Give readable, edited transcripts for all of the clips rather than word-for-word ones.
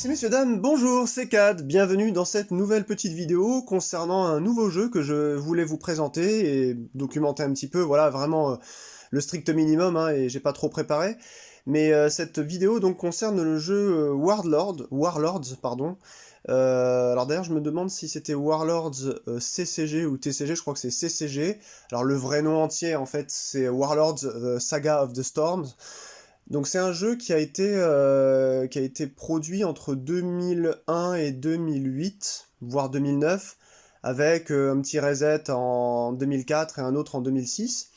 Merci messieurs dames, bonjour, c'est Cad, bienvenue dans cette nouvelle petite vidéo concernant un nouveau jeu que je voulais vous présenter et documenter un petit peu, voilà, vraiment le strict minimum, hein, et j'ai pas trop préparé. Mais cette vidéo donc concerne le jeu Warlords, pardon. Alors d'ailleurs je me demande si c'était Warlords CCG ou TCG, je crois que c'est CCG. Alors le vrai nom entier en fait c'est Warlords Saga of the Storms. Donc c'est un jeu qui a été produit entre 2001 et 2008, voire 2009, avec un petit reset en 2004 et un autre en 2006.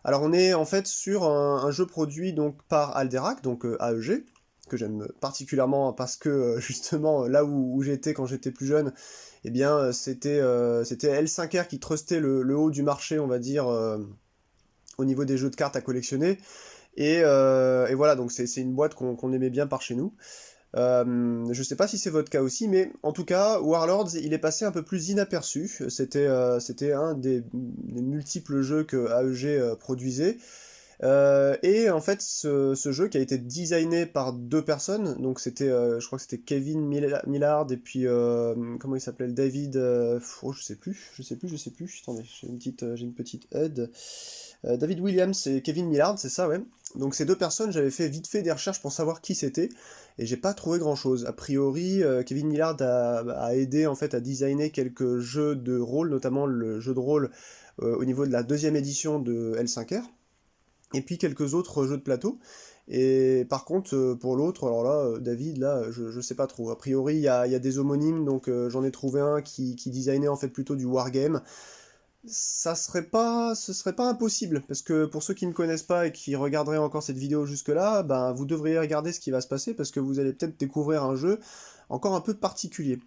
Alors on est en fait sur un jeu produit donc par Alderac, donc AEG, que j'aime particulièrement parce que justement là où j'étais quand j'étais plus jeune, eh bien c'était L5R qui trustait le haut du marché, on va dire, au niveau des jeux de cartes à collectionner. Et voilà, donc c'est une boîte qu'on aimait bien par chez nous. Je sais pas si c'est votre cas aussi, mais en tout cas, Warlords, il est passé un peu plus inaperçu. C'était un des multiples jeux que AEG produisait. Et en fait, ce jeu qui a été designé par deux personnes, donc c'était, je crois que c'était Kevin Millard et puis, comment il s'appelait, David, oh, je sais plus, attendez, j'ai une petite aide. David Williams et Kevin Millard, c'est ça, ouais. Donc ces deux personnes, j'avais fait vite fait des recherches pour savoir qui c'était, et j'ai pas trouvé grand chose. A priori, Kevin Millard a aidé en fait à designer quelques jeux de rôle, notamment le jeu de rôle au niveau de la deuxième édition de L5R, et puis quelques autres jeux de plateau. Et par contre, pour l'autre, alors là, David, là, je sais pas trop. A priori, il y a des homonymes, donc j'en ai trouvé un qui designait en fait plutôt du wargame. Ce serait pas impossible, parce que pour ceux qui ne connaissent pas et qui regarderaient encore cette vidéo jusque-là, ben vous devriez regarder ce qui va se passer, parce que vous allez peut-être découvrir un jeu encore un peu particulier.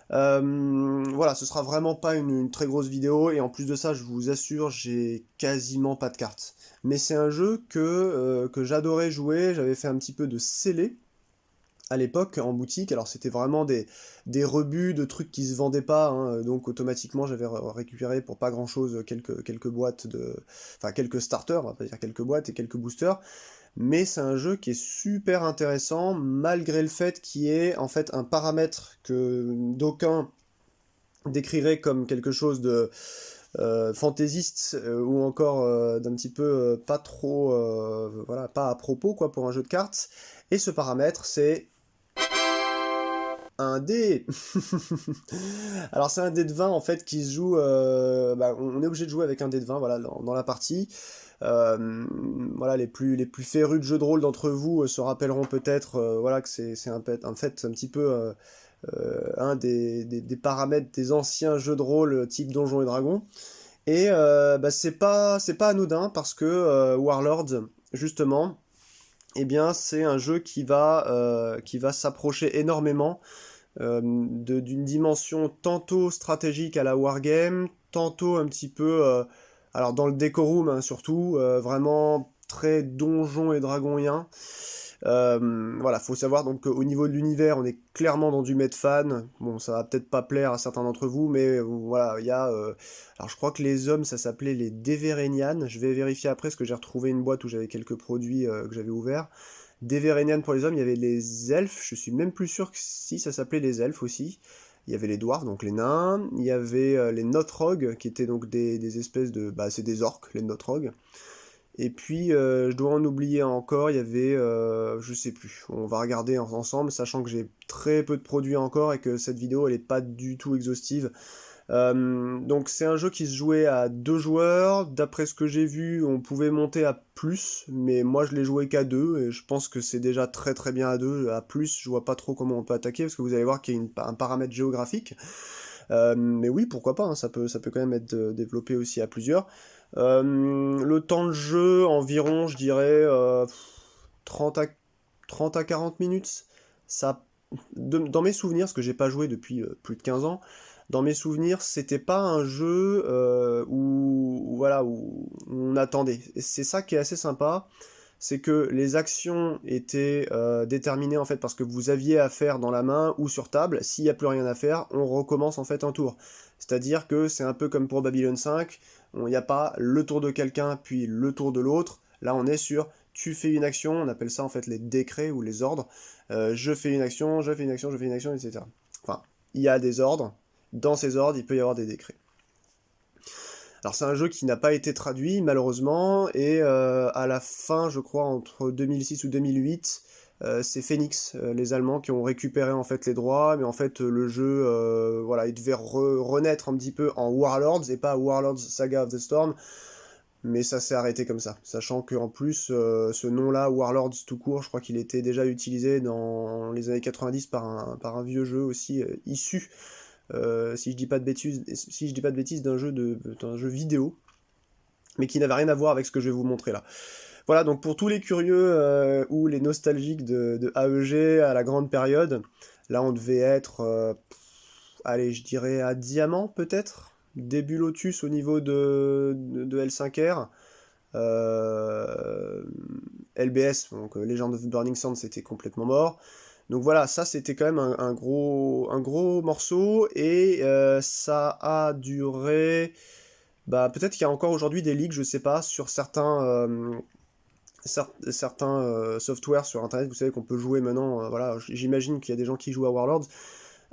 Voilà, ce sera vraiment pas une très grosse vidéo, et en plus de ça, je vous assure, j'ai quasiment pas de cartes. Mais c'est un jeu que j'adorais jouer, j'avais fait un petit peu de scellé à l'époque en boutique. Alors c'était vraiment des rebuts de trucs qui se vendaient pas, hein, donc automatiquement j'avais récupéré pour pas grand chose quelques boîtes de... Enfin quelques starters, on va pas dire quelques boîtes et quelques boosters, mais c'est un jeu qui est super intéressant, malgré le fait qu'il y ait en fait un paramètre que d'aucuns décriraient comme quelque chose de fantaisiste, ou encore d'un petit peu pas trop... voilà, pas à propos quoi pour un jeu de cartes, et ce paramètre c'est un dé. Alors c'est un dé de 20 en fait qui se joue, on est obligé de jouer avec un dé de 20, voilà, dans la partie. Voilà, les plus férus de jeux de rôle d'entre vous se rappelleront peut-être, voilà, que c'est en fait un petit peu un des paramètres des anciens jeux de rôle type Donjons et Dragons. Et c'est pas anodin, parce que Warlords, justement, eh bien c'est un jeu qui va s'approcher énormément d'une dimension tantôt stratégique à la wargame, tantôt un petit peu, alors dans le décorum, hein, surtout, vraiment très donjon et dragonien. Voilà, faut savoir donc qu'au niveau de l'univers, on est clairement dans du Medfan. Bon, ça va peut-être pas plaire à certains d'entre vous, mais voilà, il y a... alors je crois que les hommes, ça s'appelait les Deverenian. Je vais vérifier après, parce que j'ai retrouvé une boîte où j'avais quelques produits que j'avais ouverts. Deverenian pour les hommes, il y avait les elfes, je suis même plus sûr que si ça s'appelait les elfes aussi. Il y avait les dwarves, donc les nains, il y avait les Nothrogs, qui étaient donc des espèces de... Bah c'est des orques, les Nothrogs. Et puis, je dois en oublier encore, il y avait... je sais plus, on va regarder ensemble, sachant que j'ai très peu de produits encore, et que cette vidéo, elle est pas du tout exhaustive. Donc c'est un jeu qui se jouait à 2 joueurs, d'après ce que j'ai vu on pouvait monter à plus, mais moi je l'ai joué qu'à 2, et je pense que c'est déjà très très bien à 2. À plus je vois pas trop comment on peut attaquer, parce que vous allez voir qu'il y a un paramètre géographique. Mais oui, pourquoi pas, hein, ça peut quand même être développé aussi à plusieurs. Le temps de jeu, environ, je dirais, 30 à, 30 à 40 minutes. Ça, dans mes souvenirs, parce que j'ai pas joué depuis plus de 15 ans, dans mes souvenirs, c'était pas un jeu voilà, où on attendait. Et c'est ça qui est assez sympa, c'est que les actions étaient déterminées en fait parce que vous aviez à faire dans la main ou sur table. S'il n'y a plus rien à faire, on recommence en fait un tour. C'est-à-dire que c'est un peu comme pour Babylon 5, il n'y a pas le tour de quelqu'un puis le tour de l'autre. Là on est sur tu fais une action, on appelle ça en fait les décrets ou les ordres. Je fais une action, je fais une action, je fais une action, etc. Enfin, il y a des ordres. Dans ces ordres, il peut y avoir des décrets. Alors c'est un jeu qui n'a pas été traduit malheureusement, et à la fin, je crois, entre 2006 ou 2008, c'est Phoenix, les Allemands, qui ont récupéré en fait les droits, mais en fait le jeu, voilà, il devait renaître un petit peu en Warlords, et pas Warlords Saga of the Storm, mais ça s'est arrêté comme ça, sachant qu'en plus, ce nom-là, Warlords tout court, je crois qu'il était déjà utilisé dans les années 90 par un vieux jeu aussi issu, si je dis pas de bêtises, d'un jeu vidéo, mais qui n'avait rien à voir avec ce que je vais vous montrer là. Voilà, donc pour tous les curieux ou les nostalgiques de AEG à la grande période, là on devait être, allez, je dirais à Diamant peut-être, début Lotus au niveau de L5R, LBS, donc Legend of Burning Sand, c'était complètement mort. Donc voilà, ça c'était quand même un gros morceau, et ça a duré... Bah, peut-être qu'il y a encore aujourd'hui des leaks, je sais pas, sur certains softwares sur internet, vous savez qu'on peut jouer maintenant, voilà, j'imagine qu'il y a des gens qui jouent à Warlords.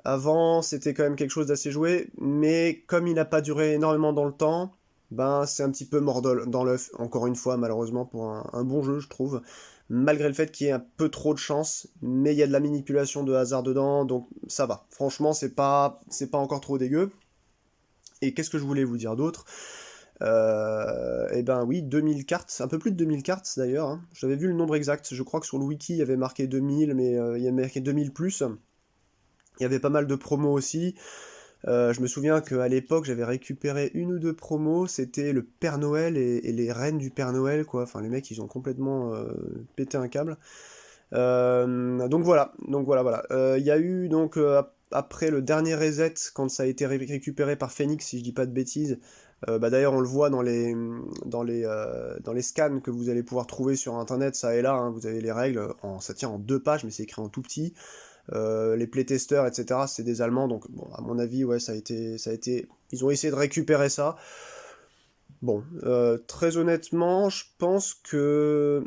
Avant, c'était quand même quelque chose d'assez joué, mais comme il n'a pas duré énormément dans le temps, ben c'est un petit peu mort dans l'œuf, encore une fois, malheureusement, pour un bon jeu, je trouve. Malgré le fait qu'il y ait un peu trop de chance, mais il y a de la manipulation de hasard dedans, donc ça va. Franchement, c'est pas encore trop dégueu. Et qu'est-ce que je voulais vous dire d'autre? Eh ben oui, 2000 cartes, un peu plus de 2000 cartes d'ailleurs, hein. J'avais vu le nombre exact, je crois que sur le wiki il y avait marqué 2000, mais il y avait marqué 2000 plus. Il y avait pas mal de promos aussi. Je me souviens qu'à l'époque j'avais récupéré une ou deux promos, c'était le Père Noël et les reines du Père Noël, quoi. Enfin les mecs ils ont complètement pété un câble. Donc voilà, voilà. Il y a eu donc après le dernier reset, quand ça a été récupéré par Phoenix, si je dis pas de bêtises, bah d'ailleurs on le voit dans les scans que vous allez pouvoir trouver sur internet, ça et là, hein, vous avez les règles, ça tient en 2 pages, mais c'est écrit en tout petit. Les playtesters, etc., c'est des Allemands, donc bon, à mon avis, ouais, ils ont essayé de récupérer ça. Bon, très honnêtement, je pense que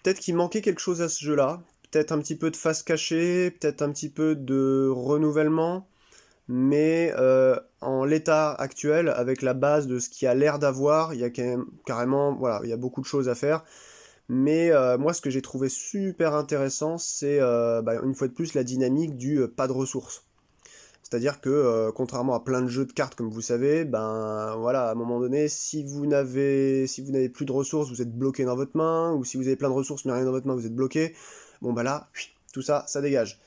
peut-être qu'il manquait quelque chose à ce jeu-là, peut-être un petit peu de face cachée, peut-être un petit peu de renouvellement, mais en l'état actuel, avec la base de ce qui a l'air d'avoir, il y a quand même, carrément, voilà, il y a beaucoup de choses à faire. Mais moi, ce que j'ai trouvé super intéressant, c'est bah, une fois de plus la dynamique du pas de ressources. C'est-à-dire que, contrairement à plein de jeux de cartes, comme vous savez, ben voilà, à un moment donné, si vous n'avez plus de ressources, vous êtes bloqué dans votre main, ou si vous avez plein de ressources mais rien dans votre main, vous êtes bloqué. Bon bah là, tout ça, ça dégage.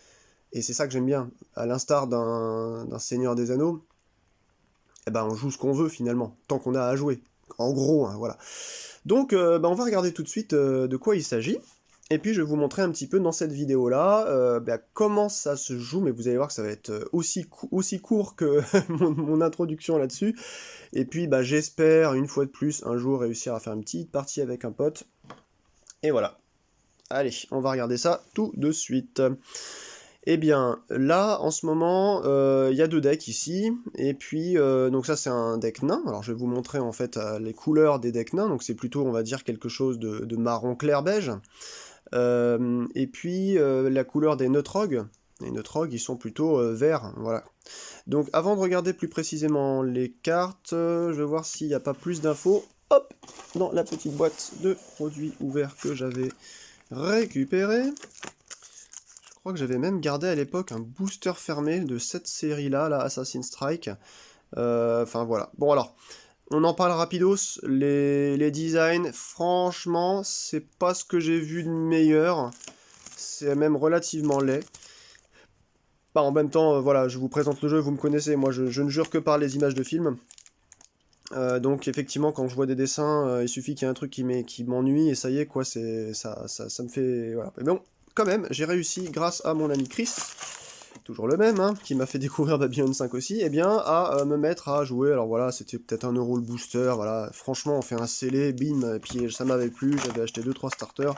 Et c'est ça que j'aime bien. À l'instar d'un Seigneur des Anneaux, eh ben on joue ce qu'on veut finalement, tant qu'on a à jouer. En gros, hein, voilà. Donc, bah, on va regarder tout de suite de quoi il s'agit. Et puis je vais vous montrer un petit peu dans cette vidéo-là bah, comment ça se joue, mais vous allez voir que ça va être aussi court que mon introduction là-dessus. Et puis bah, j'espère, une fois de plus, un jour réussir à faire une petite partie avec un pote. Et voilà. Allez, on va regarder ça tout de suite. Eh bien, là, en ce moment, il y a 2 decks ici, et puis, donc ça c'est un deck nain, alors je vais vous montrer en fait les couleurs des decks nains, donc c'est plutôt, on va dire, quelque chose de marron clair-beige. Et puis la couleur des Neutrogs. Les Neutrogs, ils sont plutôt verts, voilà. Donc avant de regarder plus précisément les cartes, je vais voir s'il n'y a pas plus d'infos. Hop, dans la petite boîte de produits ouverts que j'avais récupéré. Je crois que j'avais même gardé à l'époque un booster fermé de cette série-là, la Assassin's Strike. Enfin voilà. Bon alors, on en parle rapidos, les designs, franchement, c'est pas ce que j'ai vu de meilleur, c'est même relativement laid. Bah, en même temps, voilà, je vous présente le jeu, vous me connaissez, moi je ne jure que par les images de films. Donc effectivement, quand je vois des dessins, il suffit qu'il y ait un truc qui m'ennuie, et ça y est, quoi, ça me fait... Voilà. Mais bon, quand même, j'ai réussi, grâce à mon ami Chris, toujours le même, hein, qui m'a fait découvrir Babylon 5 aussi, eh bien, à me mettre à jouer. Alors voilà, c'était peut-être 1€ le booster, voilà, franchement, on fait un scellé, bim, et puis ça m'avait plu, j'avais acheté 2-3 starters.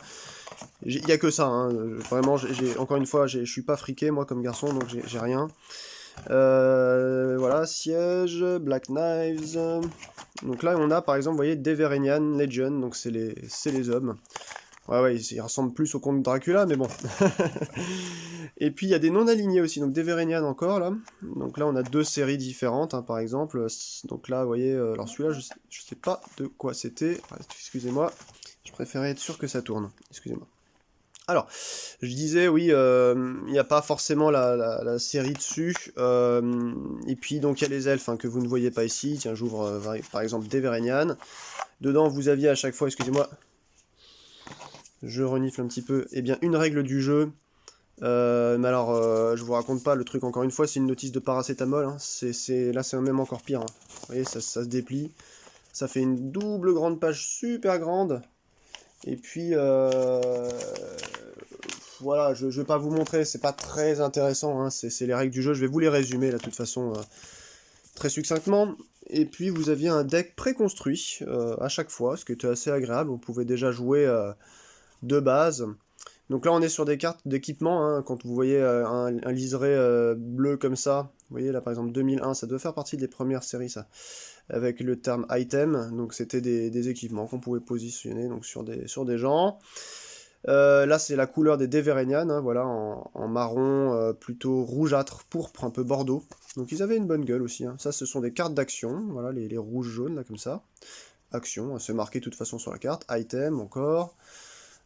Il y a que ça, hein, vraiment, encore une fois, je suis pas friqué, moi, comme garçon, donc j'ai rien. Voilà, siège, Black Knives. Donc là, on a, par exemple, vous voyez, Deverenian Legion, donc c'est les hommes. Ouais, il ressemble plus au comte Dracula, mais bon. Et puis il y a des non-alignés aussi, donc des Verenian encore, là. Donc là, on a deux séries différentes, hein, par exemple. Donc là, vous voyez, alors celui-là, je sais pas de quoi c'était. Excusez-moi, je préférais être sûr que ça tourne. Excusez-moi. Alors, je disais, oui, il n'y a pas forcément la série dessus. Et puis, donc, il y a les elfes hein, que vous ne voyez pas ici. Tiens, j'ouvre, par exemple, des Verenian. Dedans, vous aviez à chaque fois, excusez-moi, je renifle un petit peu, eh bien, une règle du jeu. Mais alors, je vous raconte pas, le truc, encore une fois, c'est une notice de paracétamol. Hein. Là, c'est même encore pire. Hein. Vous voyez, ça se déplie. Ça fait une double grande page super grande. Et puis, voilà, je vais pas vous montrer, c'est pas très intéressant, hein, c'est les règles du jeu, je vais vous les résumer, là, de toute façon, très succinctement. Et puis, vous aviez un deck préconstruit à chaque fois, ce qui était assez agréable, on pouvait déjà jouer de base. Donc là, on est sur des cartes d'équipement, hein, quand vous voyez un liseré bleu comme ça, vous voyez là, par exemple, 2001, ça doit faire partie des premières séries, ça, avec le terme item, donc c'était des équipements qu'on pouvait positionner donc, sur des gens. Là, c'est la couleur des Deverenian, hein, voilà, en marron, plutôt rougeâtre, pourpre, un peu bordeaux. Donc ils avaient une bonne gueule aussi. Hein. Ça, ce sont des cartes d'action, voilà, les rouges-jaunes, là, comme ça. Action, c'est marqué de toute façon sur la carte. Item, encore.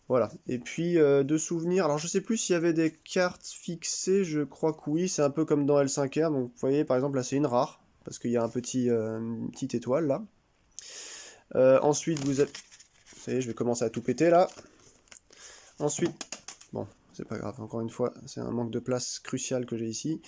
Voilà. Et puis, de souvenirs, alors je sais plus s'il y avait des cartes fixées, je crois que oui, c'est un peu comme dans L5R. Donc, vous voyez, par exemple, là, c'est une rare, parce qu'il y a une petite étoile, là. Ensuite, vous savez, je vais commencer à tout péter, là. Ensuite, bon, c'est pas grave, encore une fois, c'est un manque de place crucial que j'ai ici.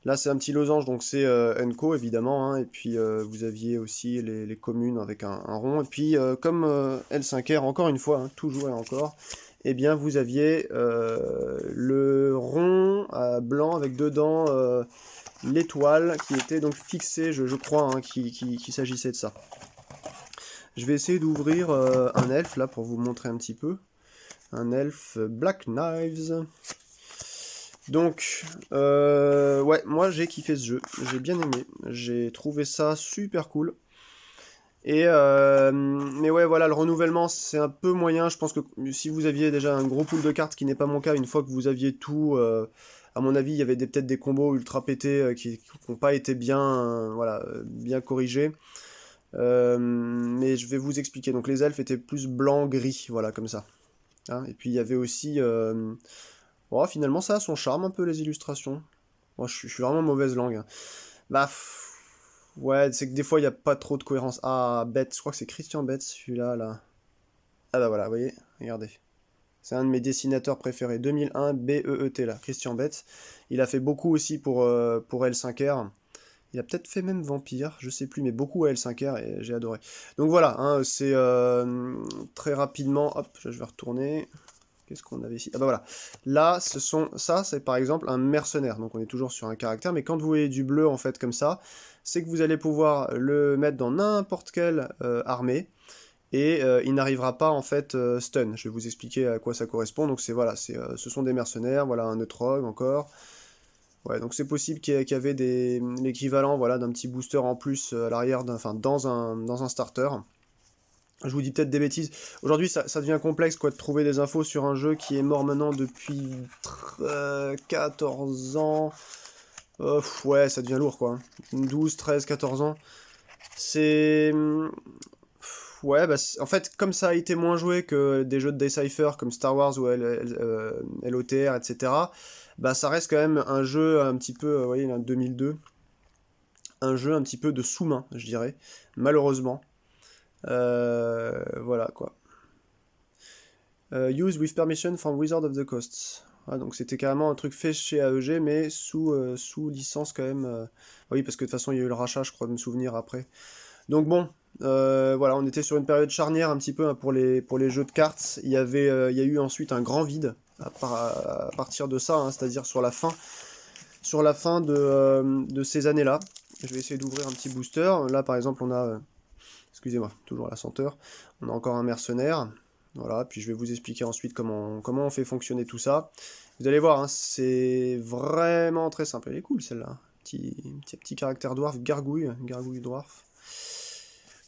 Là, c'est un petit losange, donc c'est Enco, évidemment, hein, et puis vous aviez aussi les communes avec un rond, et puis comme L5R, encore une fois, hein, toujours et encore, eh bien, vous aviez le rond blanc avec dedans l'étoile qui était donc fixée, je crois, hein, qu'il s'agissait de ça. Je vais essayer d'ouvrir un elfe, là, pour vous montrer un petit peu. Un elfe Black Knives. Donc, ouais, moi j'ai kiffé ce jeu, j'ai bien aimé, j'ai trouvé ça super cool. Et mais ouais, voilà, le renouvellement c'est un peu moyen. Je pense que si vous aviez déjà un gros pool de cartes, ce qui n'est pas mon cas, une fois que vous aviez tout, à mon avis, il y avait peut-être des combos ultra pétés qui n'ont pas été bien, voilà, bien corrigés. Mais je vais vous expliquer. Donc les elfes étaient plus blanc-gris, voilà, comme ça. Hein. Et puis il y avait aussi bon, finalement, ça a son charme un peu, les illustrations. Moi, je suis vraiment mauvaise langue. Hein. Bah, ouais, c'est que des fois, il n'y a pas trop de cohérence. Ah, Betts, je crois que c'est Christian Betts, celui-là, là. Ah bah voilà, vous voyez, regardez. C'est un de mes dessinateurs préférés. 2001, B-E-E-T, là, Christian Betts. Il a fait beaucoup aussi pour L5R. Il a peut-être fait même Vampire, je sais plus, mais beaucoup à L5R, et j'ai adoré. Donc voilà, hein, c'est très rapidement... Hop, je vais retourner... Qu'est-ce qu'on avait ici? Ah bah voilà. Là, ça, c'est par exemple un mercenaire. Donc on est toujours sur un caractère, mais quand vous voyez du bleu en fait comme ça, c'est que vous allez pouvoir le mettre dans n'importe quelle armée et il n'arrivera pas en fait stun. Je vais vous expliquer à quoi ça correspond. Donc c'est voilà, ce sont des mercenaires. Voilà un neutrog encore. Ouais, donc c'est possible qu'il y avait l'équivalent voilà d'un petit booster en plus à l'arrière, enfin dans un starter. Je vous dis peut-être des bêtises. Aujourd'hui, ça devient complexe quoi, de trouver des infos sur un jeu qui est mort maintenant depuis 14 ans. Ouais, ça devient lourd quoi. 12, 13, 14 ans. C'est... Ouais, bah, en fait, comme ça a été moins joué que des jeux de Decipher comme Star Wars ou LOTR, etc., bah ça reste quand même un jeu un petit peu, vous voyez, là, 2002, un jeu un petit peu de sous-main, je dirais, malheureusement. Voilà quoi. Use with permission from Wizard of the Coast. Ah, donc c'était carrément un truc fait chez AEG, mais sous licence quand même. Oui, parce que de toute façon il y a eu le rachat, je crois de me souvenir après. Donc bon, voilà, on était sur une période charnière un petit peu hein, pour les jeux de cartes. Il y a eu ensuite un grand vide à partir de ça, hein, c'est-à-dire sur la fin de ces années-là. Je vais essayer d'ouvrir un petit booster. Là par exemple on a, excusez-moi, toujours la senteur, on a encore un mercenaire. Voilà, puis je vais vous expliquer ensuite comment on fait fonctionner tout ça. Vous allez voir, hein, c'est vraiment très simple. Elle est cool celle-là. Petit caractère dwarf, gargouille dwarf.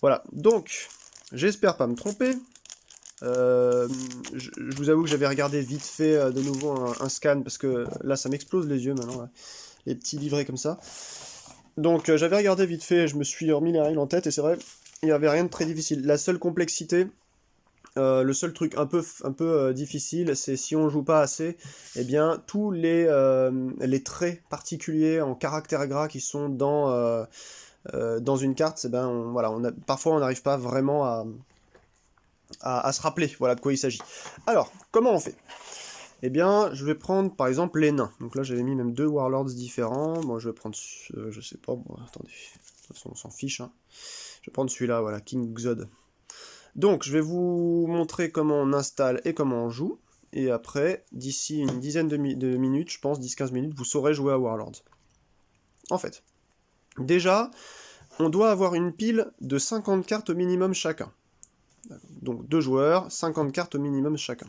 Voilà, donc, j'espère pas me tromper. Je vous avoue que j'avais regardé vite fait de nouveau un scan, parce que là ça m'explose les yeux maintenant, là, les petits livrets comme ça. Donc j'avais regardé vite fait, je me suis remis les règles en tête, et c'est vrai, il n'y avait rien de très difficile. La seule complexité, le seul truc un peu difficile, c'est si on joue pas assez, eh bien tous les traits particuliers en caractères gras qui sont dans une carte, eh ben, voilà, parfois on n'arrive pas vraiment à se rappeler, voilà de quoi il s'agit. Alors, comment on fait? Eh bien, je vais prendre par exemple les nains. Donc là, j'avais mis même 2 Warlords différents. Moi, je vais prendre, je sais pas, bon, attendez, de toute façon, on s'en fiche, hein. Je vais prendre celui-là, voilà, King Xod. Donc, je vais vous montrer comment on installe et comment on joue. Et après, d'ici une dizaine de minutes, je pense 10-15 minutes, vous saurez jouer à Warlords. En fait, déjà, on doit avoir une pile de 50 cartes au minimum chacun. Donc 2 joueurs, 50 cartes au minimum chacun.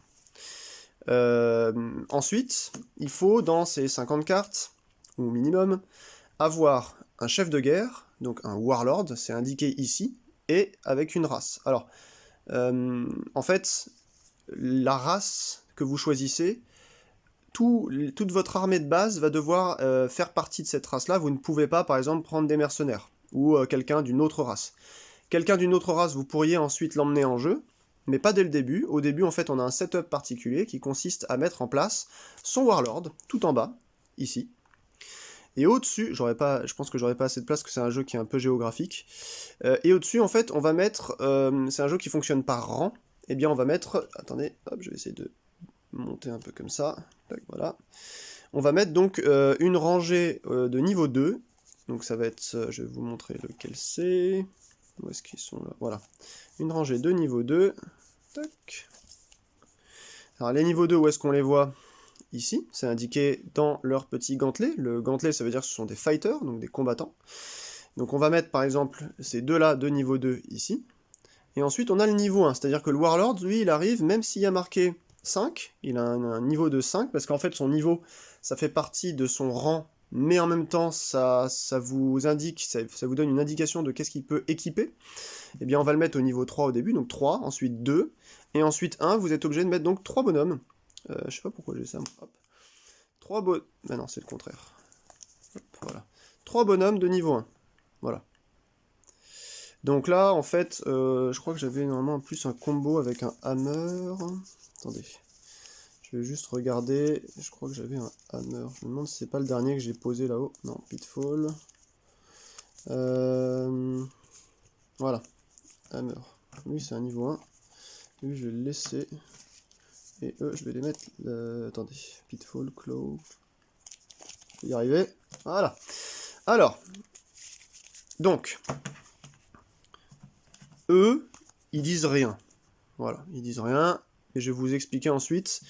Ensuite, il faut, dans ces 50 cartes, au minimum, avoir un chef de guerre, donc un warlord, c'est indiqué ici, et avec une race. Alors, en fait, la race que vous choisissez, toute votre armée de base va devoir faire partie de cette race-là. Vous ne pouvez pas, par exemple, prendre des mercenaires, ou quelqu'un d'une autre race. Quelqu'un d'une autre race, vous pourriez ensuite l'emmener en jeu, mais pas dès le début. Au début, en fait, on a un setup particulier qui consiste à mettre en place son warlord, tout en bas, ici. Et au-dessus, je pense que j'aurais pas assez de place, parce que c'est un jeu qui est un peu géographique. Et au-dessus, en fait, on va mettre, c'est un jeu qui fonctionne par rang. Eh bien, on va mettre, attendez, hop, je vais essayer de monter un peu comme ça. Tac, voilà. On va mettre donc une rangée de niveau 2. Donc ça va être, je vais vous montrer lequel c'est. Où est-ce qu'ils sont là? Voilà. Une rangée de niveau 2. Tac. Alors les niveaux 2, où est-ce qu'on les voit? Ici, c'est indiqué dans leur petit gantelet. Le gantelet, ça veut dire que ce sont des fighters, donc des combattants. Donc on va mettre par exemple ces deux-là de niveau 2 ici. Et ensuite on a le niveau 1, c'est-à-dire que le Warlord, lui, il arrive, même s'il y a marqué 5, il a un niveau de 5, parce qu'en fait son niveau, ça fait partie de son rang, mais en même temps ça vous indique, ça vous donne une indication de qu'est-ce qu'il peut équiper. Eh bien on va le mettre au niveau 3 au début, donc 3, ensuite 2, et ensuite 1, vous êtes obligé de mettre donc 3 bonhommes. Je sais pas pourquoi j'ai ça, hop. 3 bonhommes, bah non c'est le contraire. Hop, voilà. 3 bonhommes de niveau 1, voilà. Donc là, en fait, je crois que j'avais normalement en plus un combo avec un hammer. Attendez. Je vais juste regarder. Je crois que j'avais un hammer. Je me demande si c'est pas le dernier que j'ai posé là-haut. Non, Pitfall. Voilà. Hammer. Lui, c'est un niveau 1. Lui, je vais le laisser. Et eux, je vais les mettre... attendez. Pitfall, Claw. Je vais y arriver. Voilà. Alors. Donc... eux, ils disent rien. Voilà, ils disent rien, et je vais vous expliquer ensuite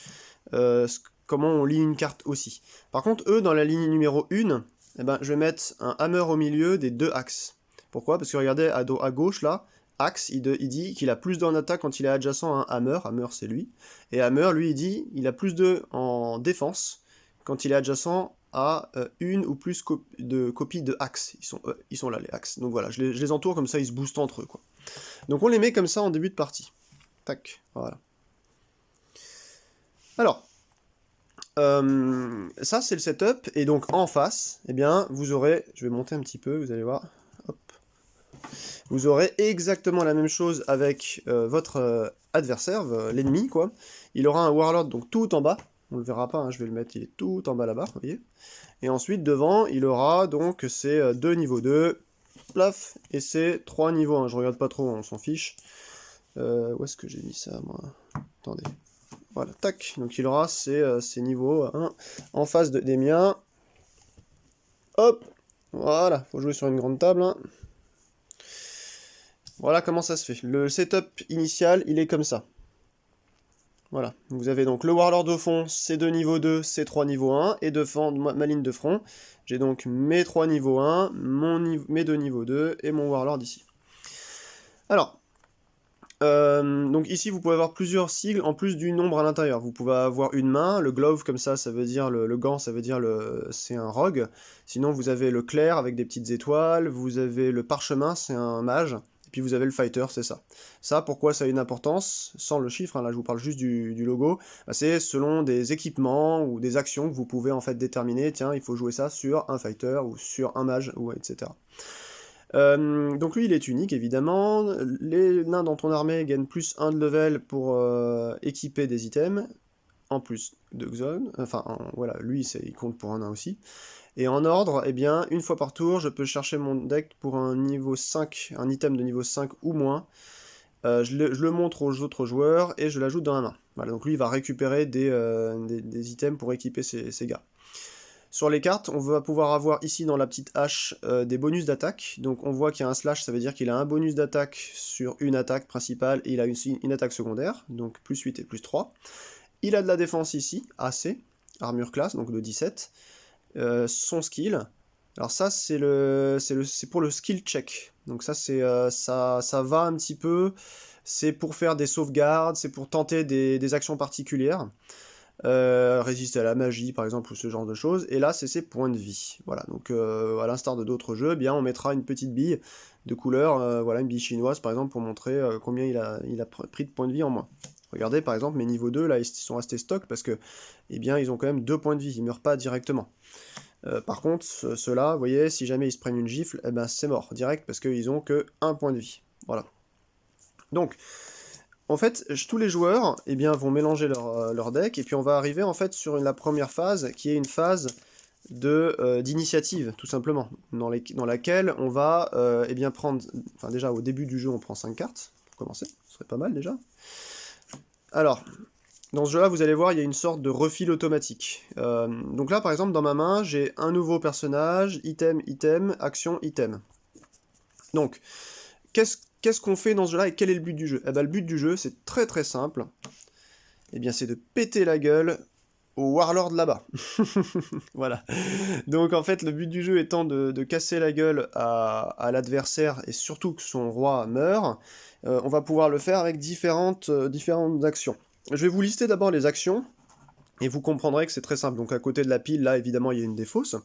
comment on lit une carte aussi. Par contre, eux, dans la ligne numéro 1, eh ben, je vais mettre un hammer au milieu des 2 axes. Pourquoi? Parce que regardez, à gauche, là, axe, il dit qu'il a plus 2 en attaque quand il est adjacent à un hammer. Hammer, c'est lui. Et hammer, lui, il dit il a plus 2 en défense quand il est adjacent à une ou plus de copies de axe. Ils sont là, les axes. Donc voilà, je les entoure, comme ça, ils se boostent entre eux, quoi. Donc on les met comme ça en début de partie. Tac, voilà. Alors, ça c'est le setup, et donc en face, eh bien, vous aurez, je vais monter un petit peu, vous allez voir, hop. Vous aurez exactement la même chose avec votre adversaire, l'ennemi, quoi. Il aura un Warlord, donc tout en bas, on le verra pas, hein, je vais le mettre, il est tout en bas là-bas, vous voyez. Et ensuite, devant, il aura donc ses 2 niveaux 2, plaf, et c'est 3 niveaux 1, je regarde pas trop, on s'en fiche. Où est-ce que j'ai mis ça, moi? Attendez. Voilà, tac. Donc il aura ses niveaux 1 en face des miens. Hop. Voilà, faut jouer sur une grande table, hein. Voilà comment ça se fait. Le setup initial, il est comme ça. Voilà. Vous avez donc le Warlord au fond, ses 2 niveaux 2, ses 3 niveaux 1, et devant ma ligne de front, j'ai donc mes 3 niveaux 1, mes 2 niveaux 2, et mon Warlord ici. Alors, donc ici vous pouvez avoir plusieurs sigles en plus du nombre à l'intérieur. Vous pouvez avoir une main, le glove comme ça veut dire le gant, ça veut dire c'est un rogue. Sinon vous avez le clair avec des petites étoiles, vous avez le parchemin, c'est un mage. puis vous avez le fighter, c'est ça. Ça, pourquoi ça a une importance, sans le chiffre, hein, là je vous parle juste du logo, bah, c'est selon des équipements ou des actions que vous pouvez en fait déterminer, tiens, il faut jouer ça sur un fighter, ou sur un mage, ou etc. Donc lui il est unique évidemment, les nains dans ton armée gagnent plus 1 de level pour équiper des items, en plus de Xon, enfin voilà, lui il compte pour un nain aussi. Et en ordre, eh bien, une fois par tour, je peux chercher mon deck pour un niveau 5, un item de niveau 5 ou moins. Je le montre aux autres joueurs et je l'ajoute dans la main. Voilà, donc lui il va récupérer des items pour équiper ses gars. Sur les cartes, on va pouvoir avoir ici dans la petite hache des bonus d'attaque. Donc on voit qu'il y a un slash, ça veut dire qu'il a un bonus d'attaque sur une attaque principale et il a aussi une attaque secondaire, donc plus 8 et plus 3. Il a de la défense ici, AC, armure classe, donc de 17. Son skill, alors ça c'est pour le skill check, donc ça c'est ça va un petit peu, c'est pour faire des sauvegardes, c'est pour tenter des actions particulières, résister à la magie par exemple ou ce genre de choses, et là c'est ses points de vie, voilà, donc à l'instar de d'autres jeux, eh bien on mettra une petite bille de couleur, voilà, une bille chinoise par exemple pour montrer combien il a pris de points de vie en moins. Regardez par exemple mes niveaux 2 là ils sont restés stock parce que eh bien ils ont quand même 2 points de vie, ils meurent pas directement. Par contre ceux-là, vous voyez, si jamais ils se prennent une gifle, eh ben c'est mort direct parce qu'ils ont que 1 point de vie. Voilà. Donc en fait tous les joueurs eh bien, vont mélanger leur deck et puis on va arriver en fait sur la première phase qui est une phase d'initiative tout simplement, dans laquelle on va eh bien prendre, enfin déjà au début du jeu on prend 5 cartes pour commencer, ce serait pas mal déjà. Alors, dans ce jeu-là, vous allez voir, il y a une sorte de refil automatique. Donc là, par exemple, dans ma main, j'ai un nouveau personnage, item, item, action, item. Donc, qu'est-ce qu'on fait dans ce jeu-là et quel est le but du jeu? Eh ben, le but du jeu, c'est très très simple. Eh bien, c'est de péter la gueule au warlord là-bas. Voilà. Donc, en fait, le but du jeu étant de casser la gueule à l'adversaire et surtout que son roi meure, on va pouvoir le faire avec différentes actions. Je vais vous lister d'abord les actions, et vous comprendrez que c'est très simple. Donc à côté de la pile, là, évidemment, il y a une défausse.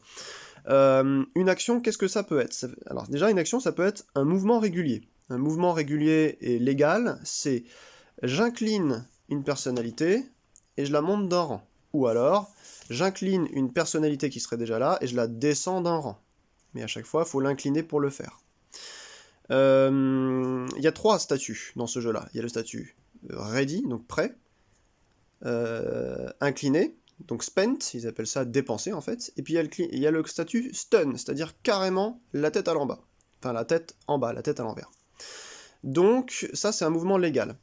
Une action, qu'est-ce que ça peut être? Alors déjà, une action, ça peut être un mouvement régulier. Un mouvement régulier et légal, c'est j'incline une personnalité et je la monte d'un rang. Ou alors, j'incline une personnalité qui serait déjà là et je la descends d'un rang. Mais à chaque fois, il faut l'incliner pour le faire. Il y a 3 statuts dans ce jeu-là. Il y a le statut ready, donc prêt, incliné, donc spent, ils appellent ça dépenser en fait, et puis il y a le statut stun, c'est-à-dire carrément la tête à l'enbas, enfin la tête en bas, la tête à l'envers. Donc ça c'est un mouvement légal.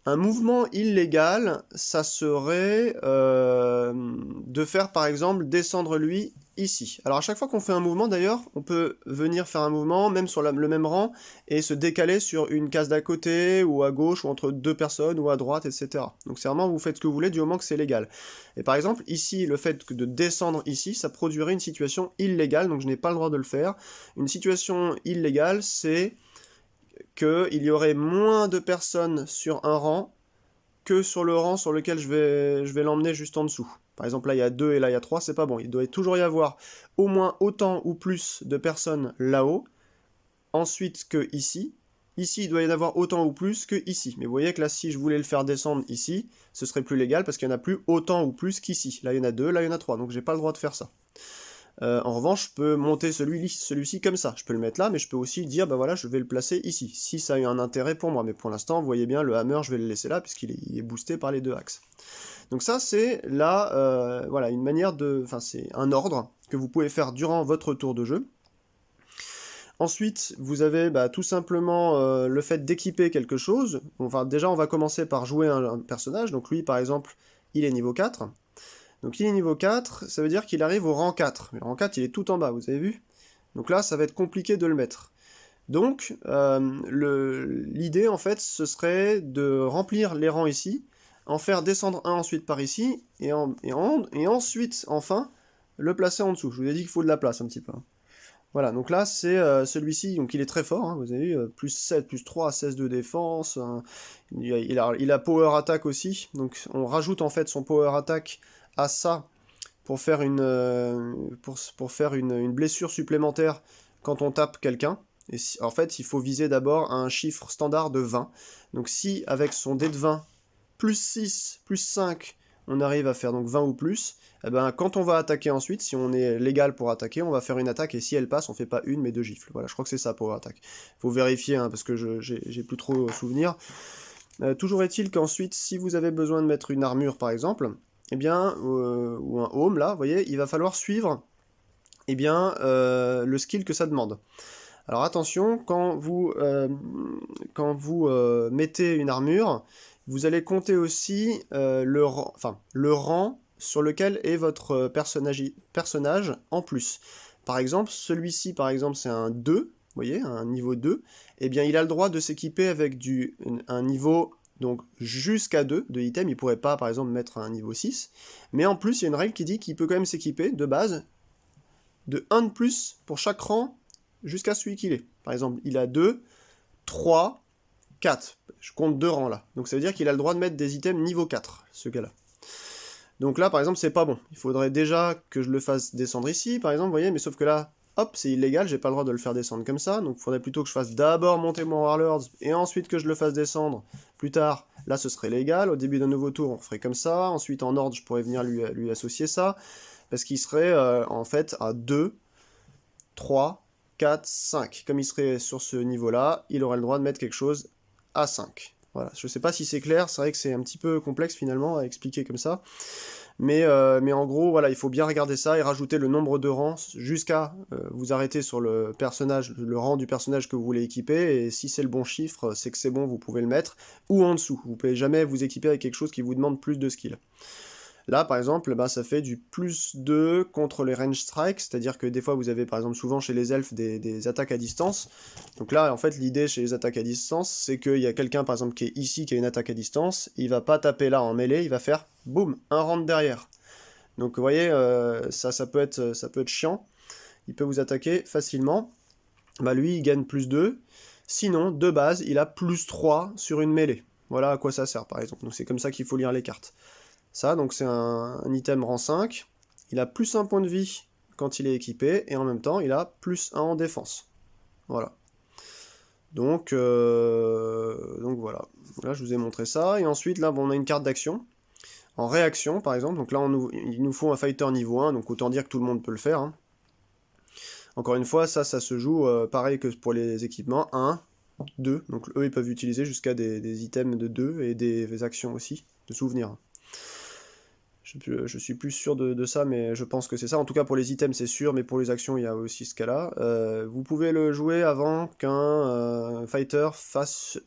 Un mouvement illégal, ça serait de faire par exemple descendre lui ici. Alors à chaque fois qu'on fait un mouvement d'ailleurs, on peut venir faire un mouvement même sur le même rang et se décaler sur une case d'à côté ou à gauche ou entre 2 personnes ou à droite, etc. Donc c'est vraiment vous faites ce que vous voulez du moment que c'est légal. Et par exemple ici, le fait de descendre ici, ça produirait une situation illégale, donc je n'ai pas le droit de le faire. Une situation illégale, c'est qu'il y aurait moins de personnes sur un rang que sur le rang sur lequel je vais l'emmener juste en dessous. Par exemple, là, il y a 2 et là, il y a 3, c'est pas bon. Il doit toujours y avoir au moins autant ou plus de personnes là-haut, ensuite que ici. Ici, il doit y en avoir autant ou plus que ici. Mais vous voyez que là, si je voulais le faire descendre ici, ce serait plus légal parce qu'il n'y en a plus autant ou plus qu'ici. Là, il y en a 2, là, il y en a 3, donc j'ai pas le droit de faire ça. En revanche, je peux monter celui-ci comme ça. Je peux le mettre là, mais je peux aussi dire, bah voilà, je vais le placer ici, si ça a eu un intérêt pour moi. Mais pour l'instant, vous voyez bien, le hammer, je vais le laisser là, puisqu'il est boosté par les 2 axes. Donc ça, c'est là, voilà, une manière de... Enfin, c'est un ordre que vous pouvez faire durant votre tour de jeu. Ensuite, vous avez tout simplement le fait d'équiper quelque chose. Déjà, on va commencer par jouer un personnage. Donc lui, par exemple, il est niveau 4. Donc il est niveau 4, ça veut dire qu'il arrive au rang 4. Mais le rang 4, il est tout en bas, vous avez vu? Donc là, ça va être compliqué de le mettre. Donc, l'idée, en fait, ce serait de remplir les rangs ici, en faire descendre un ensuite par ici, et ensuite, enfin, le placer en dessous. Je vous ai dit qu'il faut de la place un petit peu. Voilà, donc là, c'est celui-ci, donc il est très fort, hein, vous avez vu, plus 7, plus 3, 16 de défense, il a power attack aussi, donc on rajoute en fait son power attack à ça pour faire une blessure supplémentaire quand on tape quelqu'un, Et en fait, il faut viser d'abord un chiffre standard de 20. Donc si avec son dé de 20, plus 6, plus 5, on arrive à faire donc 20 ou plus, eh ben, quand on va attaquer ensuite, si on est légal pour attaquer, on va faire une attaque, et si elle passe, on fait pas une, mais 2 gifles. Voilà, je crois que c'est ça pour attaque. Faut vérifier, hein, parce que j'ai plus trop souvenir. Toujours est-il qu'ensuite, si vous avez besoin de mettre une armure, par exemple, eh bien, ou un home, là, vous voyez, il va falloir suivre eh bien, le skill que ça demande. Alors attention, quand vous mettez une armure, vous allez compter aussi le rang sur lequel est votre personnage en plus. Par exemple, celui-ci, par exemple, c'est un 2, vous voyez, un niveau 2, eh bien il a le droit de s'équiper avec un niveau donc jusqu'à 2 de item, il pourrait pas par exemple mettre un niveau 6, mais en plus il y a une règle qui dit qu'il peut quand même s'équiper de base de 1 de plus pour chaque rang jusqu'à celui qu'il est. Par exemple, il a 2, 3, 4. Je compte 2 rangs là. Donc ça veut dire qu'il a le droit de mettre des items niveau 4, ce gars-là. Donc là, par exemple, c'est pas bon. Il faudrait déjà que je le fasse descendre ici, par exemple, vous voyez, mais sauf que là, hop, c'est illégal, j'ai pas le droit de le faire descendre comme ça, donc il faudrait plutôt que je fasse d'abord monter mon Warlords, et ensuite que je le fasse descendre plus tard. Là, ce serait légal. Au début d'un nouveau tour, on ferait comme ça. Ensuite, en ordre, je pourrais venir lui associer ça, parce qu'il serait en fait à 2, 3, 4, 5. Comme il serait sur ce niveau-là, il aurait le droit de mettre quelque chose à 5. Voilà, je sais pas si c'est clair, c'est vrai que c'est un petit peu complexe finalement à expliquer comme ça. Mais en gros, voilà, il faut bien regarder ça et rajouter le nombre de rangs jusqu'à vous arrêter sur le personnage, le rang du personnage que vous voulez équiper, et si c'est le bon chiffre, c'est que c'est bon, vous pouvez le mettre, ou en dessous. Vous pouvez jamais vous équiper avec quelque chose qui vous demande plus de skill. Là, par exemple, bah, ça fait du plus 2 contre les range strikes, c'est-à-dire que des fois, vous avez, par exemple, souvent chez les elfes, des attaques à distance. Donc là, en fait, l'idée chez les attaques à distance, c'est qu'il y a quelqu'un, par exemple, qui est ici, qui a une attaque à distance, il va pas taper là en mêlée, il va faire, boum, un round derrière. Donc, vous voyez, ça peut être chiant. Il peut vous attaquer facilement. Bah, lui, il gagne plus 2. Sinon, de base, il a plus 3 sur une mêlée. Voilà à quoi ça sert, par exemple. Donc c'est comme ça qu'il faut lire les cartes. Ça, donc c'est un item rang 5. Il a plus 1 point de vie quand il est équipé, et en même temps, il a plus 1 en défense. Voilà. Donc voilà. Là, je vous ai montré ça. Et ensuite, là, bon, on a une carte d'action. En réaction, par exemple. Donc là, il nous faut un fighter niveau 1, donc autant dire que tout le monde peut le faire. Hein. Encore une fois, ça se joue pareil que pour les équipements. 1, 2. Donc eux, ils peuvent utiliser jusqu'à des items de 2 et des actions aussi, de souvenirs. Je suis plus sûr de ça, mais je pense que c'est ça. En tout cas, pour les items, c'est sûr, mais pour les actions, il y a aussi ce cas-là. Vous pouvez le jouer avant qu'un fighter fasse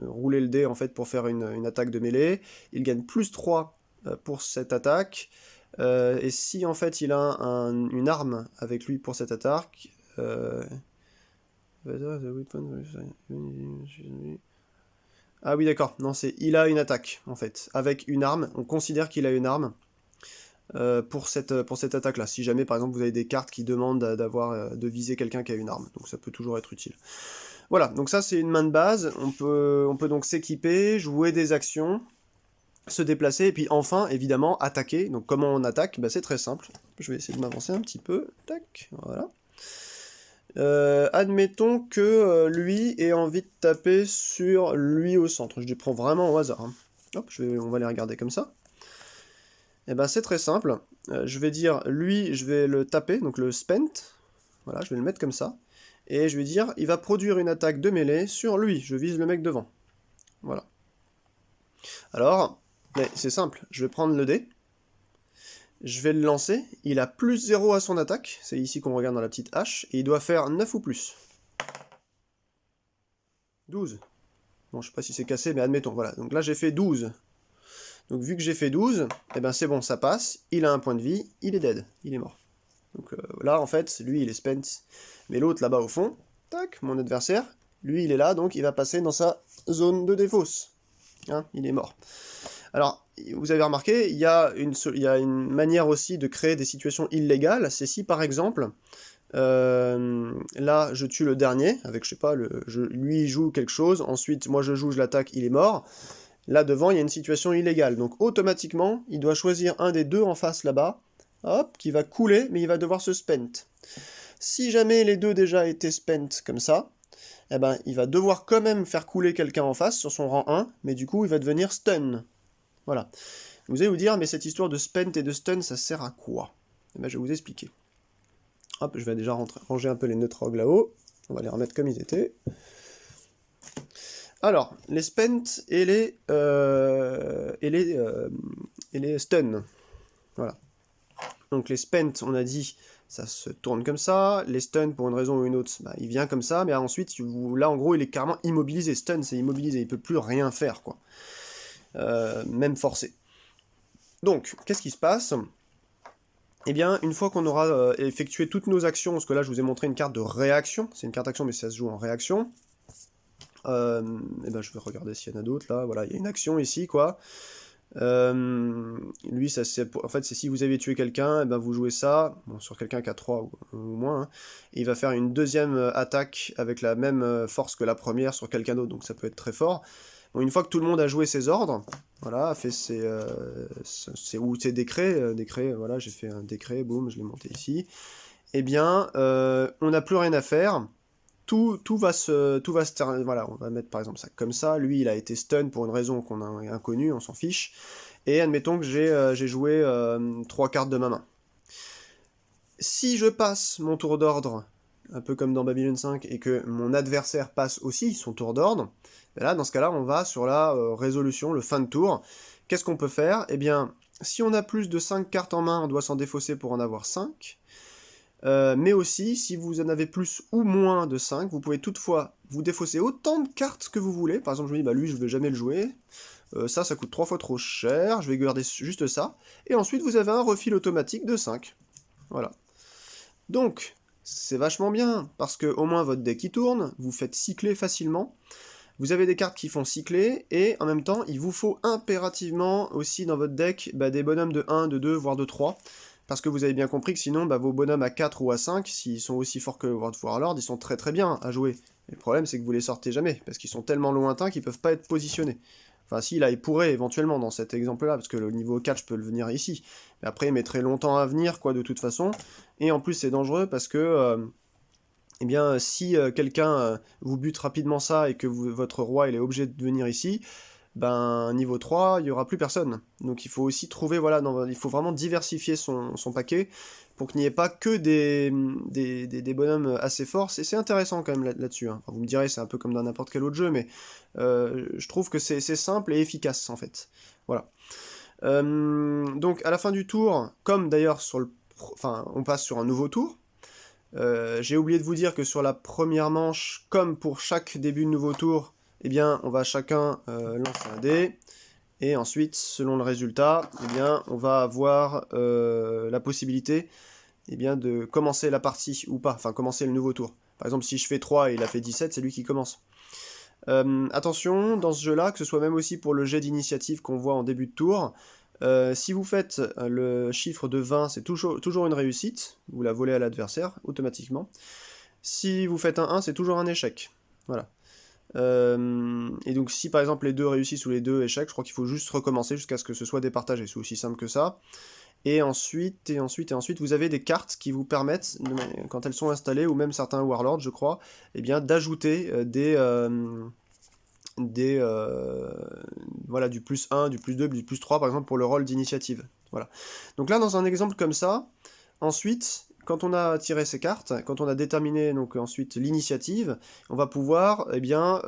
rouler le dé, en fait, pour faire une attaque de mêlée. Il gagne plus 3 pour cette attaque. Et si, en fait, il a une arme avec lui pour cette attaque... Ah oui, d'accord. Non, il a une attaque, en fait. Avec une arme. On considère qu'il a une arme pour cette attaque-là. Si jamais, par exemple, vous avez des cartes qui demandent de viser quelqu'un qui a une arme. Donc ça peut toujours être utile. Voilà, donc ça, c'est une main de base. On peut donc s'équiper, jouer des actions, se déplacer, et puis enfin, évidemment, attaquer. Donc comment on attaque? Bah, c'est très simple. Je vais essayer de m'avancer un petit peu. Tac, voilà. Admettons que lui ait envie de taper sur lui au centre. Je les prends vraiment au hasard. Hein. Hop, on va les regarder comme ça. Et ben c'est très simple. Je vais dire lui, je vais le taper, donc le spent. Voilà, je vais le mettre comme ça. Et je vais dire, il va produire une attaque de mêlée sur lui. Je vise le mec devant. Voilà. Alors, c'est simple. Je vais prendre le dé. Je vais le lancer, il a plus 0 à son attaque, c'est ici qu'on regarde dans la petite hache, et il doit faire 9 ou plus. 12. Bon, je sais pas si c'est cassé, mais admettons, voilà. Donc là, j'ai fait 12. Donc vu que j'ai fait 12, eh ben c'est bon, ça passe, il a un point de vie, il est dead, il est mort. Donc là, en fait, lui, il est spent, mais l'autre, là-bas au fond, tac, mon adversaire, lui, il est là, donc il va passer dans sa zone de défausse. Hein, il est mort. Alors, vous avez remarqué, il y a une manière aussi de créer des situations illégales, c'est si par exemple, là je tue le dernier, avec je sais pas, lui il joue quelque chose, ensuite moi je joue, je l'attaque, il est mort, là devant il y a une situation illégale, donc automatiquement il doit choisir un des deux en face là-bas, hop, qui va couler, mais il va devoir se spent. Si jamais les deux déjà étaient spent comme ça, eh ben, il va devoir quand même faire couler quelqu'un en face sur son rang 1, mais du coup, il va devenir stun. Voilà. Vous allez vous dire, mais cette histoire de spent et de stun, ça sert à quoi? Eh ben, je vais vous expliquer. Hop, je vais déjà ranger un peu les neutrogs là-haut. On va les remettre comme ils étaient. Alors, les spent et les stun. Voilà. Donc les spent, on a dit, ça se tourne comme ça. Les stun, pour une raison ou une autre, bah, il vient comme ça. Mais ensuite, là, en gros, il est carrément immobilisé. Stun, c'est immobilisé. Il peut plus rien faire, quoi. Même forcé. Donc, qu'est-ce qui se passe? Eh bien, une fois qu'on aura effectué toutes nos actions, parce que là, je vous ai montré une carte de réaction. C'est une carte action, mais ça se joue en réaction. Et ben, je vais regarder s'il y en a d'autres, là. Voilà, il y a une action ici, quoi. Lui, ça, en fait, c'est si vous avez tué quelqu'un, et ben vous jouez ça, bon, sur quelqu'un qui a 3 ou moins, hein, et il va faire une deuxième attaque avec la même force que la première sur quelqu'un d'autre, donc ça peut être très fort. Bon, une fois que tout le monde a joué ses ordres, voilà, a fait ses décrets, voilà, j'ai fait un décret, boum, je l'ai monté ici, eh bien, on n'a plus rien à faire. Tout va se terminer. Voilà, on va mettre par exemple ça comme ça. Lui, il a été stun pour une raison qu'on a inconnue, on s'en fiche. Et admettons que j'ai joué 3 cartes de ma main. Si je passe mon tour d'ordre, un peu comme dans Babylon 5, et que mon adversaire passe aussi son tour d'ordre, ben là, dans ce cas-là, on va sur la résolution, le fin de tour. Qu'est-ce qu'on peut faire? Eh bien, si on a plus de 5 cartes en main, on doit s'en défausser pour en avoir 5. Mais aussi, si vous en avez plus ou moins de 5, vous pouvez toutefois vous défausser autant de cartes que vous voulez. Par exemple, je me dis, bah lui, je ne vais jamais le jouer. Ça coûte 3 fois trop cher, je vais garder juste ça. Et ensuite, vous avez un refil automatique de 5. Voilà. Donc, c'est vachement bien, parce que au moins votre deck il tourne, vous faites cycler facilement. Vous avez des cartes qui font cycler, et en même temps, il vous faut impérativement aussi dans votre deck des bonhommes de 1, de 2, voire de 3. Parce que vous avez bien compris que sinon, vos bonhommes à 4 ou à 5, s'ils sont aussi forts que World of Warlord, ils sont très très bien à jouer. Et le problème, c'est que vous les sortez jamais, parce qu'ils sont tellement lointains qu'ils peuvent pas être positionnés. Enfin, si, là, ils pourraient éventuellement dans cet exemple-là, parce que le niveau 4, je peux le venir ici. Mais après, il mettrait longtemps à venir, quoi, de toute façon. Et en plus, c'est dangereux parce que, eh bien, si quelqu'un vous bute rapidement ça et que votre roi, il est obligé de venir ici, niveau 3, il n'y aura plus personne. Donc il faut aussi trouver, voilà, il faut vraiment diversifier son paquet pour qu'il n'y ait pas que des bonhommes assez forts. C'est intéressant quand même là-dessus. Hein. Enfin, vous me direz, c'est un peu comme dans n'importe quel autre jeu, mais je trouve que c'est simple et efficace en fait. Voilà. Donc à la fin du tour, comme d'ailleurs on passe sur un nouveau tour. J'ai oublié de vous dire que sur la première manche, comme pour chaque début de nouveau tour, eh bien, on va chacun lancer un dé, et ensuite, selon le résultat, eh bien, on va avoir la possibilité eh bien, de commencer la partie ou pas, enfin commencer le nouveau tour. Par exemple, si je fais 3 et il a fait 17, c'est lui qui commence. Attention, dans ce jeu-là, que ce soit même aussi pour le jet d'initiative qu'on voit en début de tour, si vous faites le chiffre de 20, c'est toujours une réussite, vous la volez à l'adversaire, automatiquement. Si vous faites un 1, c'est toujours un échec. Voilà. Et donc si par exemple les deux réussissent ou les deux échecs, je crois qu'il faut juste recommencer jusqu'à ce que ce soit départagé, c'est aussi simple que ça. Et ensuite, vous avez des cartes qui vous permettent, quand elles sont installées, ou même certains warlords, je crois, eh bien d'ajouter voilà, du plus 1, du plus 2, du plus 3, par exemple, pour le rôle d'initiative. Voilà. Donc là, dans un exemple comme ça, ensuite, quand on a tiré ces cartes, quand on a déterminé donc ensuite l'initiative, on va pouvoir eh bien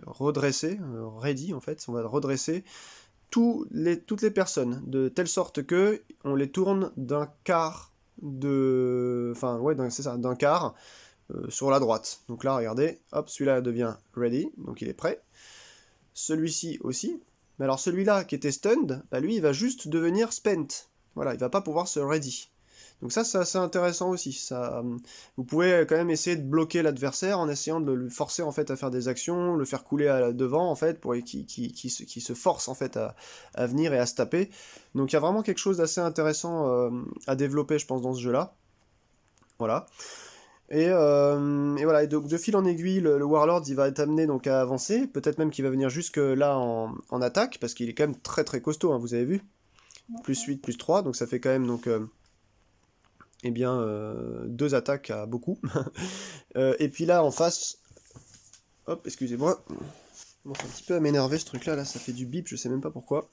redresser, ready en fait, on va redresser toutes les personnes de telle sorte que on les tourne d'un quart enfin ouais, c'est ça, d'un quart sur la droite. Donc là, regardez, hop, celui-là devient ready, donc il est prêt. Celui-ci aussi. Mais alors celui-là qui était stunned, lui, il va juste devenir spent. Voilà, il va pas pouvoir se ready. Donc ça, c'est assez intéressant aussi. Ça, vous pouvez quand même essayer de bloquer l'adversaire en essayant de le forcer en fait à faire des actions, le faire couler devant en fait, pour qu'il se force en fait à venir et à se taper. Donc il y a vraiment quelque chose d'assez intéressant à développer, je pense, dans ce jeu-là. Voilà. Et voilà, et donc de fil en aiguille, le Warlord il va être amené donc à avancer, peut-être même qu'il va venir jusque là en attaque, parce qu'il est quand même très très costaud, hein, vous avez vu. Plus 8, plus 3, donc ça fait quand même donc eh bien, 2 attaques à beaucoup. Et puis là, en face... Hop, excusez-moi. Bon, c'est un petit peu à m'énerver ce truc-là, là, ça fait du bip, je sais même pas pourquoi.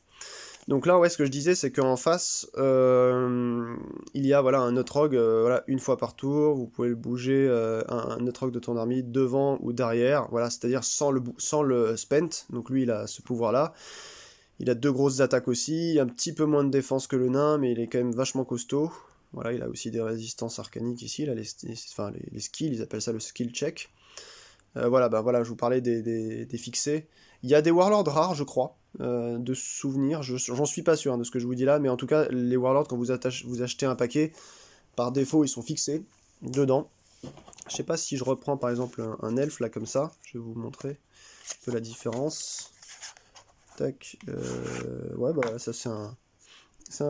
Donc là, ouais, ce que je disais, c'est qu'en face, il y a voilà, un Notrog, voilà, une fois par tour, vous pouvez le bouger, un Notrog de ton armée devant ou derrière, voilà, c'est-à-dire sans le spent, donc lui il a ce pouvoir-là. Il a 2 grosses attaques aussi, un petit peu moins de défense que le nain, mais il est quand même vachement costaud. Voilà, il a aussi des résistances arcaniques ici, là, enfin, les skills, ils appellent ça le skill check. Voilà, bah voilà, je vous parlais des fixés. Il y a des warlords rares, je crois, de souvenirs. J'en suis pas sûr hein, de ce que je vous dis là, mais en tout cas, les warlords, quand vous achetez un paquet, par défaut, ils sont fixés dedans. Je sais pas si je reprends par exemple un elfe là comme ça. Je vais vous montrer un peu la différence. Tac. Ouais, bah ça c'est un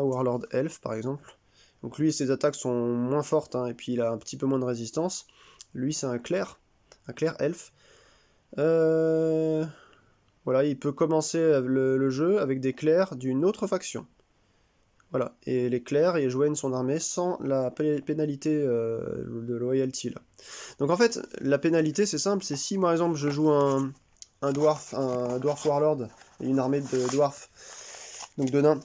warlord elfe par exemple. Donc lui, ses attaques sont moins fortes, hein, et puis il a un petit peu moins de résistance. Lui, c'est un clerc elfe. Voilà, il peut commencer le jeu avec des clercs d'une autre faction. Voilà, et les clercs, ils joignent son armée sans la pénalité de loyalty, là. Donc en fait, la pénalité, c'est simple, c'est si, par exemple, je joue un dwarf warlord, et une armée de dwarfs, donc de nains,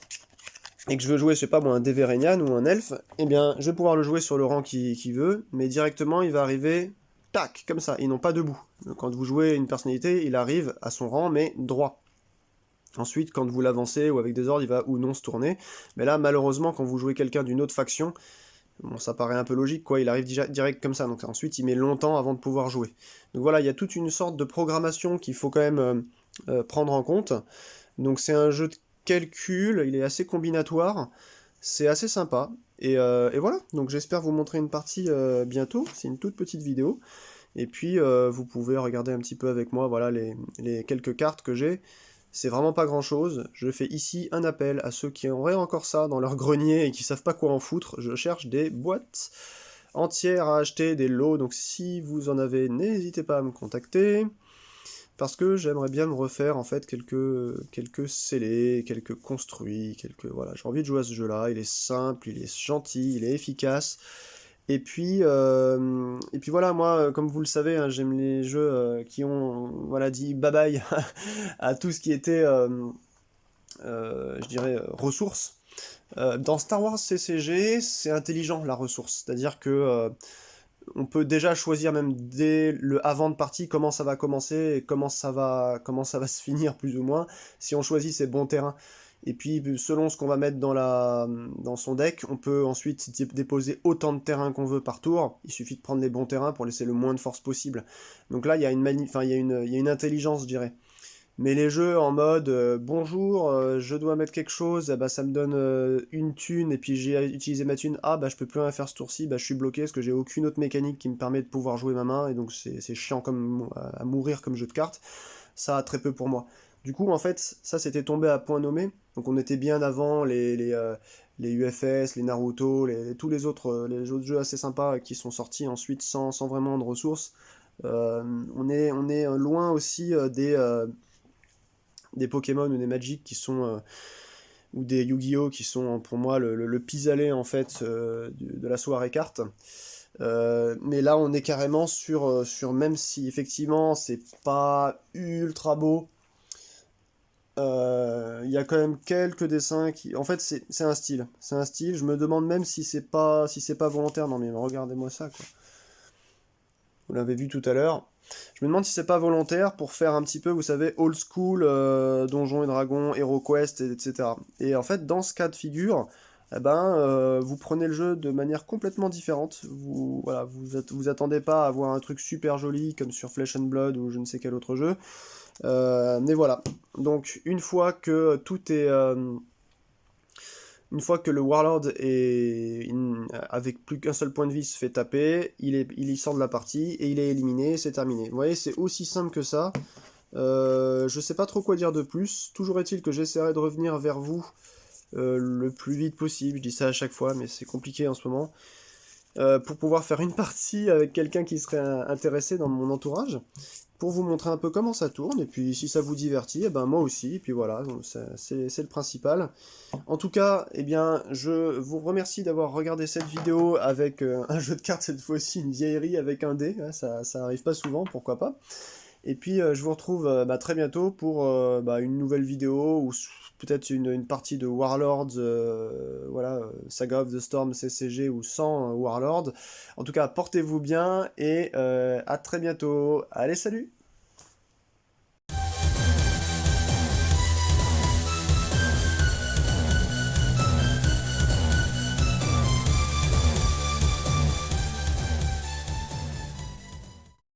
et que je veux jouer, je sais pas moi, un Deverenian ou un elfe, eh bien, je vais pouvoir le jouer sur le rang qui veut, mais directement, il va arriver, tac, comme ça, ils n'ont pas debout. Donc, quand vous jouez une personnalité, il arrive à son rang, mais droit. Ensuite, quand vous l'avancez ou avec des ordres, il va ou non se tourner. Mais là, malheureusement, quand vous jouez quelqu'un d'une autre faction, bon, ça paraît un peu logique, quoi, il arrive direct comme ça. Donc ensuite, il met longtemps avant de pouvoir jouer. Donc voilà, il y a toute une sorte de programmation qu'il faut quand même prendre en compte. Donc c'est un jeu de calcul, il est assez combinatoire, c'est assez sympa. Et voilà, donc j'espère vous montrer une partie bientôt. C'est une toute petite vidéo. Et puis vous pouvez regarder un petit peu avec moi, voilà, les quelques cartes que j'ai. C'est vraiment pas grand chose. Je fais ici un appel à ceux qui auraient encore ça dans leur grenier et qui savent pas quoi en foutre. Je cherche des boîtes entières à acheter, des lots. Donc si vous en avez, n'hésitez pas à me contacter. Parce que j'aimerais bien me refaire en fait quelques scellés, quelques construits, voilà. J'ai envie de jouer à ce jeu-là. Il est simple, il est gentil, il est efficace. Et puis voilà, moi, comme vous le savez, hein, j'aime les jeux qui ont, voilà, dit bye bye à tout ce qui était, je dirais, ressources. Dans Star Wars CCG, c'est intelligent la ressource, c'est-à-dire que on peut déjà choisir même dès le avant de partie comment ça va commencer et comment ça va se finir plus ou moins si on choisit ses bons terrains. Et puis selon ce qu'on va mettre dans son deck, on peut ensuite déposer autant de terrains qu'on veut par tour. Il suffit de prendre les bons terrains pour laisser le moins de force possible. Donc là, il y a il y a une intelligence, je dirais. Mais les jeux en mode bonjour, je dois mettre quelque chose, bah, ça me donne une thune et puis j'ai utilisé ma thune, ah bah je peux plus rien faire ce tour-ci, bah je suis bloqué parce que j'ai aucune autre mécanique qui me permet de pouvoir jouer ma main et donc c'est chiant comme à mourir comme jeu de cartes. Ça a très peu pour moi. Du coup en fait ça c'était tombé à point nommé, donc on était bien avant les UFS, les Naruto, tous les autres jeux assez sympas qui sont sortis ensuite sans vraiment de ressources. On est loin aussi des Pokémon ou des Magic qui sont ou des Yu-Gi-Oh qui sont pour moi le pis-aller en fait de la soirée carte. Mais là on est carrément sur même si effectivement c'est pas ultra beau, il y a quand même quelques dessins qui en fait c'est un style, je me demande même si c'est pas volontaire. Non mais regardez-moi ça quoi, vous l'avez vu tout à l'heure. Je me demande si c'est pas volontaire pour faire un petit peu, vous savez, old school, Donjons et Dragons, HeroQuest, etc. Et en fait, dans ce cas de figure, eh ben, vous prenez le jeu de manière complètement différente. Voilà, vous attendez pas à avoir un truc super joli comme sur Flesh and Blood ou je ne sais quel autre jeu. Mais voilà. Donc, une fois que le Warlord avec plus qu'un seul point de vie se fait taper, il y sort de la partie et il est éliminé, c'est terminé. Vous voyez, c'est aussi simple que ça. Je sais pas trop quoi dire de plus. Toujours est-il que j'essaierai de revenir vers vous le plus vite possible. Je dis ça à chaque fois, mais c'est compliqué en ce moment. pour pouvoir faire une partie avec quelqu'un qui serait intéressé dans mon entourage, pour vous montrer un peu comment ça tourne, et puis si ça vous divertit, eh ben moi aussi, et puis voilà, donc c'est le principal. En tout cas, eh bien, je vous remercie d'avoir regardé cette vidéo avec un jeu de cartes, cette fois-ci une vieillerie avec un dé, hein, ça arrive pas souvent, pourquoi pas. Et puis je vous retrouve très bientôt pour une nouvelle vidéo ou peut-être une partie de Warlords, voilà, Saga of the Storm CCG ou sans Warlord. En tout cas, portez-vous bien et à très bientôt. Allez, salut!